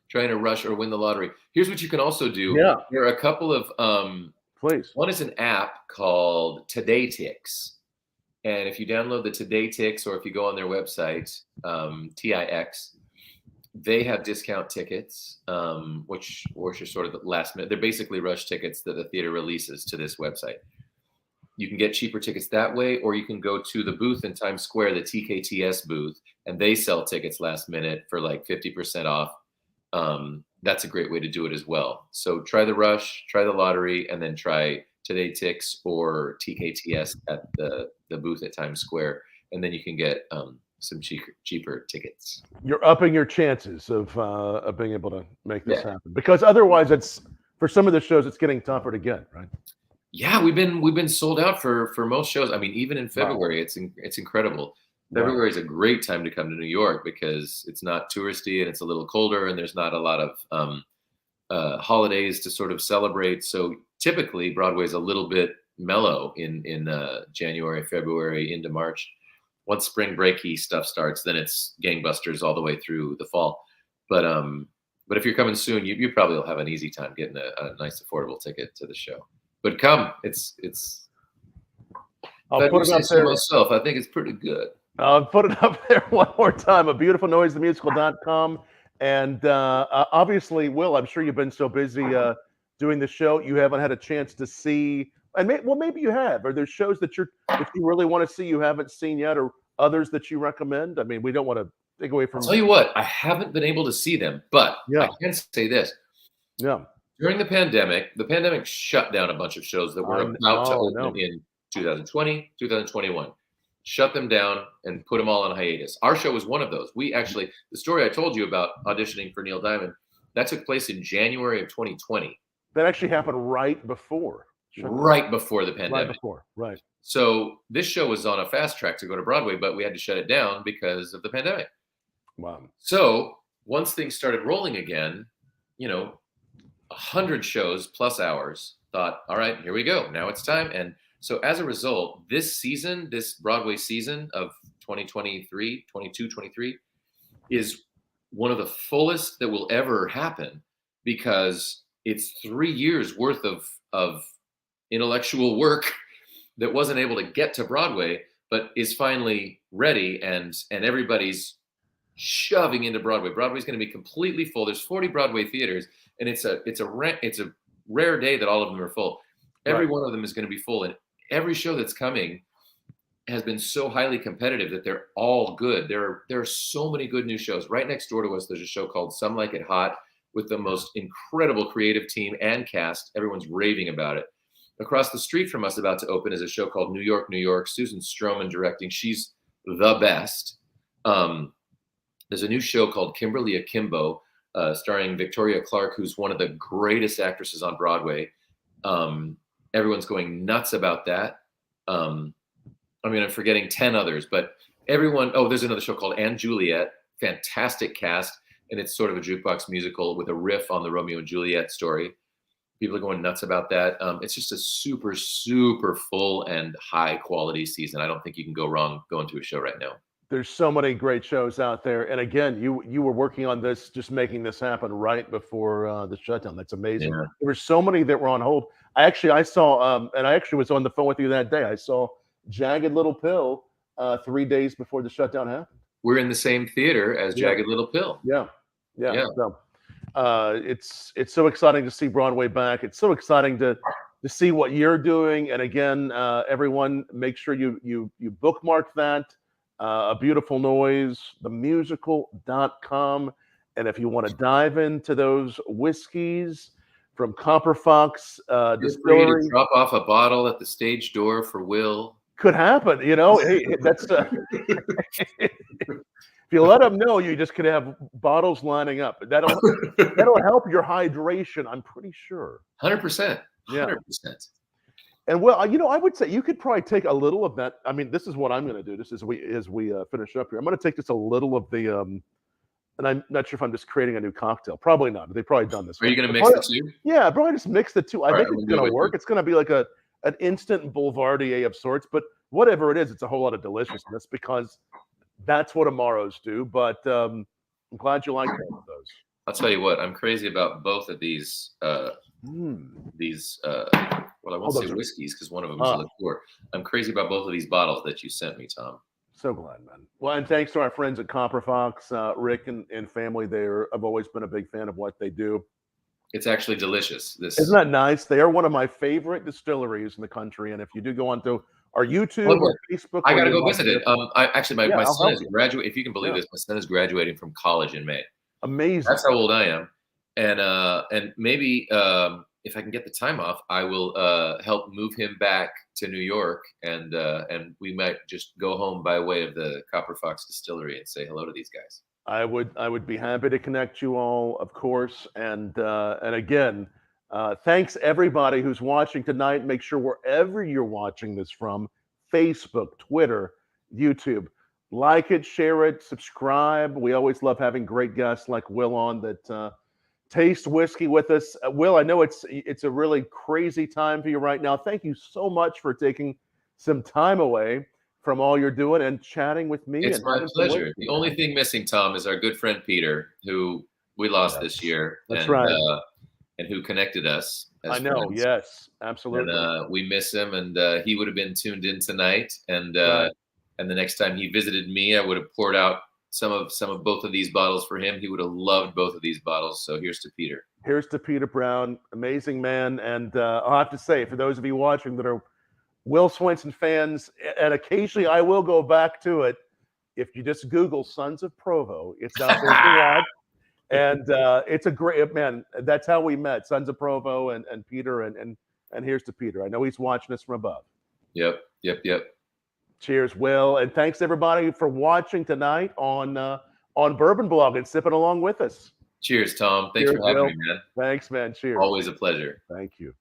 Speaker 2: Trying to rush or win the lottery. Here's what you can also do.
Speaker 1: Yeah.
Speaker 2: There are a couple of
Speaker 1: please.
Speaker 2: One is an app called Today Tix. And if you download the Today Tix, or if you go on their website, TIX, they have discount tickets, which are sort of the last minute. They're basically rush tickets that the theater releases to this website. You can get cheaper tickets that way, or you can go to the booth in Times Square, the TKTS booth, and they sell tickets last minute for like 50% off. That's a great way to do it as well. So try the rush, try the lottery, and then try Today Tix or TKTS at the booth at Times Square, and then you can get some cheaper tickets.
Speaker 1: You're upping your chances of being able to make this happen, because otherwise, it's for some of the shows, it's getting tougher to get, right?
Speaker 2: Yeah, we've been sold out for most shows. I mean, even in February, it's incredible. February is a great time to come to New York because it's not touristy and it's a little colder, and there's not a lot of holidays to sort of celebrate. So typically, Broadway is a little bit mellow in January, February into March. Once spring breaky stuff starts, then it's gangbusters all the way through the fall. But if you're coming soon, you probably will have an easy time getting a nice affordable ticket to the show. But come,
Speaker 1: I'll put it up there
Speaker 2: myself. I think it's pretty good.
Speaker 1: I'll put it up there one more time. A Beautiful Noise, themusical.com. And obviously, Will, I'm sure you've been so busy doing the show, you haven't had a chance to see. And maybe you have. Are there shows that you really want to see you haven't seen yet, or others that you recommend? I mean, we don't want to take away from.
Speaker 2: I'll tell you what, I haven't been able to see them, but I can say this.
Speaker 1: Yeah.
Speaker 2: During the pandemic shut down a bunch of shows that were about to open in 2020, 2021. Shut them down and put them all on hiatus. Our show was one of those. We actually, the story I told you about auditioning for Neil Diamond, that took place in January of 2020.
Speaker 1: That actually happened right before.
Speaker 2: Right before the pandemic.
Speaker 1: Right before, right.
Speaker 2: So this show was on a fast track to go to Broadway, but we had to shut it down because of the pandemic.
Speaker 1: Wow.
Speaker 2: So once things started rolling again, 100 shows plus hours, thought, all right, here we go. Now it's time. And so as a result, this Broadway season of 2023, 22, 23 is one of the fullest that will ever happen, because it's 3 years worth of intellectual work that wasn't able to get to Broadway, but is finally ready, and everybody's shoving into Broadway. Broadway's going to be completely full. There's 40 Broadway theaters, and it's a rare day that all of them are full. Every one of them is going to be full, and every show that's coming has been so highly competitive that they're all good. There are so many good new shows. Right next door to us, there's a show called Some Like It Hot with the most incredible creative team and cast. Everyone's raving about it. Across the street from us, about to open, is a show called New York, New York. Susan Stroman directing. She's the best. There's a new show called Kimberly Akimbo, starring Victoria Clark, who's one of the greatest actresses on Broadway. Everyone's going nuts about that. I'm forgetting 10 others, but everyone. Oh, there's another show called Anne Juliet. Fantastic cast, and it's sort of a jukebox musical with a riff on the Romeo and Juliet story. People are going nuts about that. It's just a super, super full and high quality season. I don't think you can go wrong going to a show right now.
Speaker 1: There's so many great shows out there. And again, you were working on this, just making this happen right before the shutdown. That's amazing. Yeah. There were so many that were on hold. I saw, and I actually was on the phone with you that day. I saw Jagged Little Pill 3 days before the shutdown happened.
Speaker 2: We're in the same theater as Jagged Little Pill.
Speaker 1: Yeah. So, It's so exciting to see Broadway back. It's so exciting to see what you're doing. And again, everyone, make sure you bookmark that. A Beautiful Noise, themusical.com. And if you want to dive into those whiskeys from Copper Fox
Speaker 2: Feel free to
Speaker 1: Distillery,
Speaker 2: drop off a bottle at the stage door for Will.
Speaker 1: could happen. You know, hey, that's if you let them know, you just could have bottles lining up. That'll help your hydration, I'm pretty sure.
Speaker 2: 100%.
Speaker 1: Yeah.
Speaker 2: 100%.
Speaker 1: And well, you know, I would say you could probably take a little of that. I mean, this is what I'm going to do. This is as we finish up here. I'm going to take just a little of the and I'm not sure if I'm just creating a new cocktail. Probably not. They've probably done this.
Speaker 2: Are you going to mix the two?
Speaker 1: Yeah, probably just mix the two. I think
Speaker 2: right,
Speaker 1: it's going to work. It's going to be like an instant Boulevardier of sorts. But whatever it is, it's a whole lot of deliciousness because that's what Amaros do. But I'm glad you like both of those.
Speaker 2: I'll tell you what. I'm crazy about both of these. Well, I won't say whiskeys because one of them is a liqueur. I'm crazy about both of these bottles that you sent me, Tom.
Speaker 1: So glad, man. Well, and thanks to our friends at Copper Fox, Rick and family. I've always been a big fan of what they do.
Speaker 2: It's actually delicious.
Speaker 1: Isn't that nice? They are one of my favorite distilleries in the country. And if you do go onto our YouTube or Facebook,
Speaker 2: I got to go visit it. My son is graduating. If you can believe this, my son is graduating from college in May.
Speaker 1: Amazing.
Speaker 2: That's how old I am. And maybe if I can get the time off, I will help move him back to New York, and we might just go home by way of the Copper Fox Distillery and say hello to these guys.
Speaker 1: I would be happy to connect you all, of course, and again, thanks everybody who's watching tonight. Make sure wherever you're watching this from, Facebook, Twitter, YouTube, like it, share it, subscribe. We always love having great guests like Will on that. Taste whiskey with us. Will, I know it's a really crazy time for you right now. Thank you so much for taking some time away from all you're doing and chatting with me.
Speaker 2: It's my pleasure. The only thing missing, Tom, is our good friend Peter, who we lost this year.
Speaker 1: That's right.
Speaker 2: And who connected us.
Speaker 1: I know. Friends. Yes, absolutely.
Speaker 2: And we miss him, and he would have been tuned in tonight. And the next time he visited me, I would have poured out some of both of these bottles for him. He would have loved both of these bottles. So here's to Peter.
Speaker 1: Here's to Peter Brown, amazing man. And I'll have to say, for those of you watching that are Will Swenson fans, and occasionally I will go back to it. If you just Google Sons of Provo, it's out there to watch. And it's a great, man, that's how we met, Sons of Provo and Peter. And here's to Peter. I know he's watching us from above.
Speaker 2: Yep.
Speaker 1: Cheers, Will, and thanks everybody for watching tonight on Bourbon Blog and sipping along with us.
Speaker 2: Cheers, Tom. Thanks for having me, man.
Speaker 1: Thanks, man. Cheers.
Speaker 2: Always a pleasure.
Speaker 1: Thank you.